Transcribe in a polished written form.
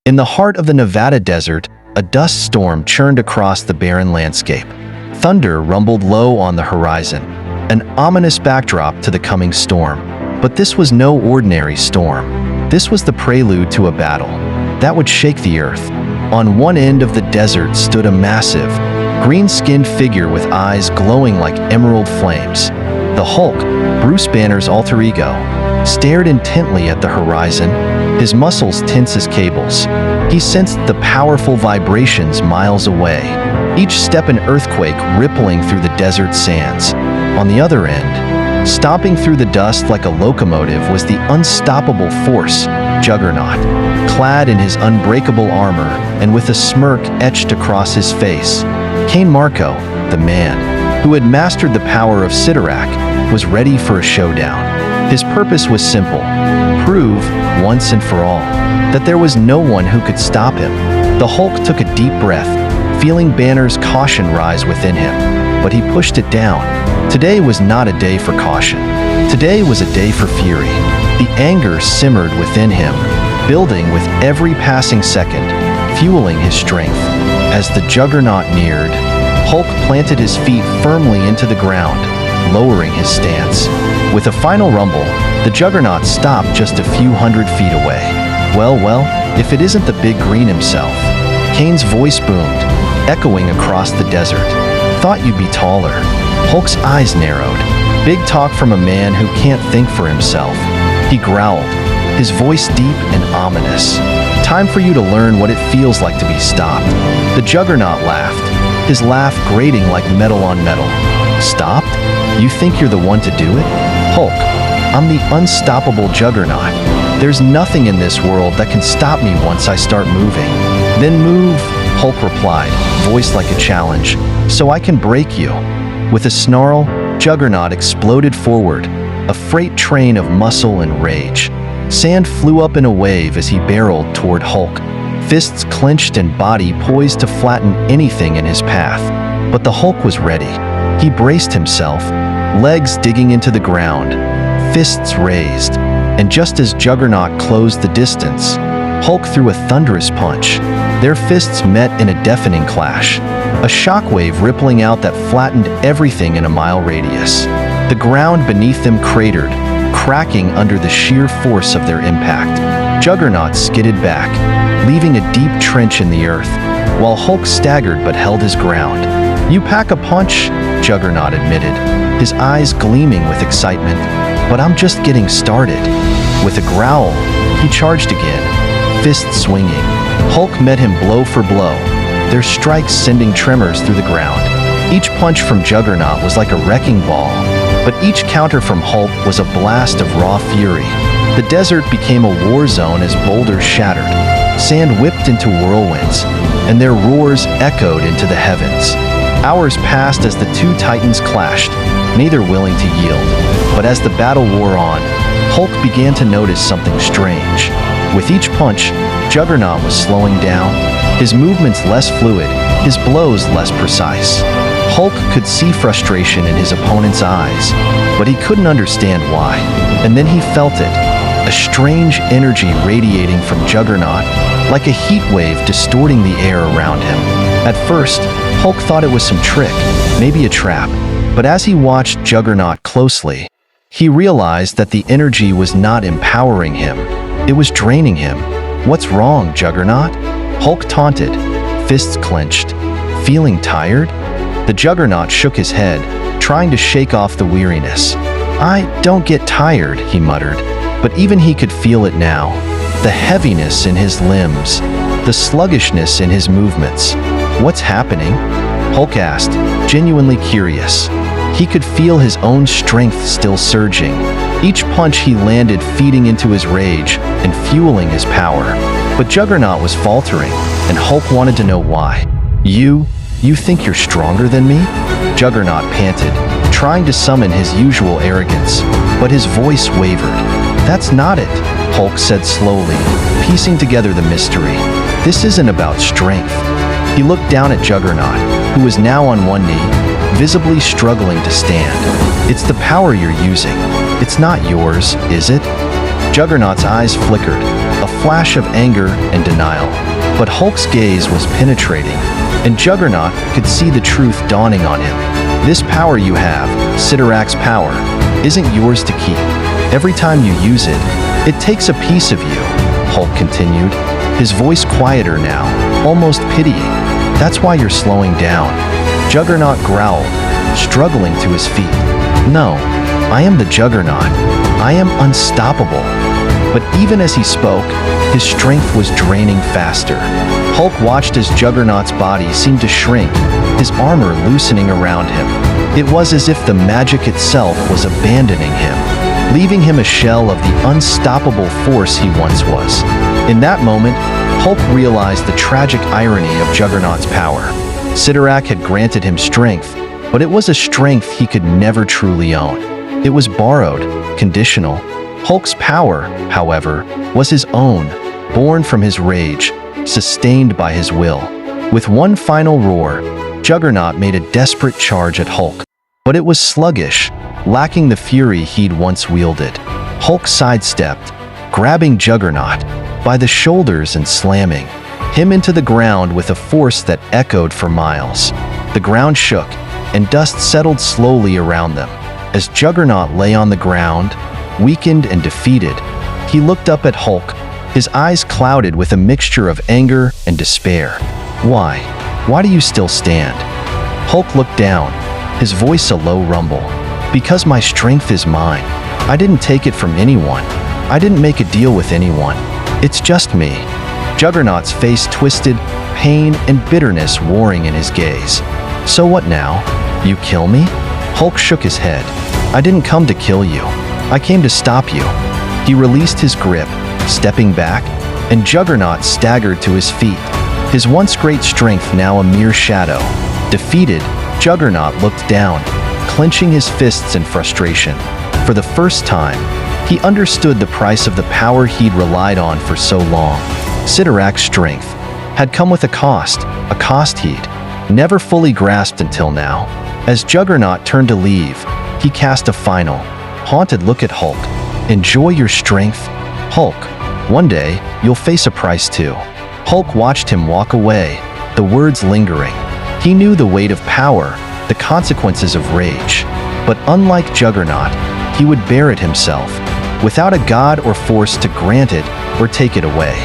In the heart of the Nevada desert, a dust storm churned across the barren landscape. Thunder rumbled low on the horizon, an ominous backdrop to the coming storm. But this was no ordinary storm. This was the prelude to a battle that would shake the earth. On one end of the desert stood a massive, green-skinned figure with eyes glowing like emerald flames. The Hulk, Bruce Banner's alter ego, stared intently at the horizon, his muscles tense as cables. He sensed the powerful vibrations miles away, each step an earthquake rippling through the desert sands. On the other end, stomping through the dust like a locomotive, was the unstoppable force, Juggernaut, clad in his unbreakable armor and with a smirk etched across his face. Cain Marko, the man who had mastered the power of Sidorak, was ready for a showdown. His purpose was simple: prove, once and for all, that there was no one who could stop him. The Hulk took a deep breath, feeling Banner's caution rise within him, but he pushed it down. Today was not a day for caution. Today was a day for fury. The anger simmered within him, building with every passing second, fueling his strength. As the Juggernaut neared, Hulk planted his feet firmly into the ground, lowering his stance. With a final rumble, the Juggernaut stopped just a few hundred feet away. Well, if it isn't the Big Green himself. Cain's voice boomed, echoing across the desert. Thought you'd be taller. Hulk's eyes narrowed. Big talk from a man who can't think for himself. He growled, his voice deep and ominous. Time for you to learn what it feels like to be stopped. The Juggernaut laughed, his laugh grating like metal on metal. Stopped? You think you're the one to do it? Hulk, I'm the unstoppable Juggernaut. There's nothing in this world that can stop me once I start moving. Then move, Hulk replied, voice like a challenge, so I can break you. With a snarl, Juggernaut exploded forward, a freight train of muscle and rage. Sand flew up in a wave as he barreled toward Hulk, fists clenched and body poised to flatten anything in his path. But the Hulk was ready. He braced himself, legs digging into the ground, fists raised, and just as Juggernaut closed the distance, Hulk threw a thunderous punch. Their fists met in a deafening clash, a shockwave rippling out that flattened everything in a mile radius. The ground beneath them cratered, cracking under the sheer force of their impact. Juggernaut skidded back, leaving a deep trench in the earth, while Hulk staggered but held his ground. You pack a punch, Juggernaut admitted, his eyes gleaming with excitement. But I'm just getting started. With a growl, he charged again, fists swinging. Hulk met him blow for blow, their strikes sending tremors through the ground. Each punch from Juggernaut was like a wrecking ball, but each counter from Hulk was a blast of raw fury. The desert became a war zone as boulders shattered, sand whipped into whirlwinds, and their roars echoed into the heavens. Hours passed as the two titans clashed, neither willing to yield. But as the battle wore on, Hulk began to notice something strange. With each punch, Juggernaut was slowing down, his movements less fluid, his blows less precise. Hulk could see frustration in his opponent's eyes, but he couldn't understand why. And then he felt it, a strange energy radiating from Juggernaut, like a heat wave distorting the air around him. At first, Hulk thought it was some trick, maybe a trap, but as he watched Juggernaut closely, he realized that the energy was not empowering him, it was draining him. What's wrong, Juggernaut? Hulk taunted, fists clenched. Feeling tired? The Juggernaut shook his head, trying to shake off the weariness. I don't get tired, he muttered, but even he could feel it now. The heaviness in his limbs, the sluggishness in his movements. What's happening? Hulk asked, genuinely curious. He could feel his own strength still surging, each punch he landed feeding into his rage and fueling his power. But Juggernaut was faltering, and Hulk wanted to know why. You think you're stronger than me? Juggernaut panted, trying to summon his usual arrogance, but his voice wavered. That's not it, Hulk said slowly, piecing together the mystery. This isn't about strength. He looked down at Juggernaut, who was now on one knee, visibly struggling to stand. It's the power you're using. It's not yours, is it? Juggernaut's eyes flickered, a a flash of anger and denial. But Hulk's gaze was penetrating, and Juggernaut could see the truth dawning on him. This power you have, Sidorak's power, isn't yours to keep. Every time you use it, it takes a piece of you, Hulk continued, his voice quieter now, almost pitying. That's why you're slowing down. Juggernaut growled, struggling to his feet. No, I am the Juggernaut. I am unstoppable. But even as he spoke, his strength was draining faster. Hulk watched as Juggernaut's body seemed to shrink, his armor loosening around him. It was as if the magic itself was abandoning him, leaving him a shell of the unstoppable force he once was. In that moment, Hulk realized the tragic irony of Juggernaut's power. Sidorak had granted him strength, but it was a strength he could never truly own. It was borrowed, conditional. Hulk's power, however, was his own, born from his rage, sustained by his will. With one final roar, Juggernaut made a desperate charge at Hulk, but it was sluggish, lacking the fury he'd once wielded. Hulk sidestepped, grabbing Juggernaut by the shoulders and slamming him into the ground with a force that echoed for miles. The ground shook, and dust settled slowly around them. As Juggernaut lay on the ground, weakened and defeated, he looked up at Hulk, his eyes clouded with a mixture of anger and despair. Why? Why do you still stand? Hulk looked down, his voice a low rumble. Because my strength is mine. I didn't take it from anyone. I didn't make a deal with anyone. It's just me. Juggernaut's face twisted, pain and bitterness warring in his gaze. So what now? You kill me? Hulk shook his head. I didn't come to kill you. I came to stop you. He released his grip, stepping back, and Juggernaut staggered to his feet, his once great strength now a mere shadow. Defeated, Juggernaut looked down, clenching his fists in frustration. For the first time, he understood the price of the power he'd relied on for so long. Sidorak's strength had come with a cost he'd never fully grasped until now. As Juggernaut turned to leave, he cast a final, haunted look at Hulk. Enjoy your strength, Hulk. One day, you'll face a price too. Hulk watched him walk away, the words lingering. He knew the weight of power, the consequences of rage. But unlike Juggernaut, he would bear it himself, without a god or force to grant it or take it away.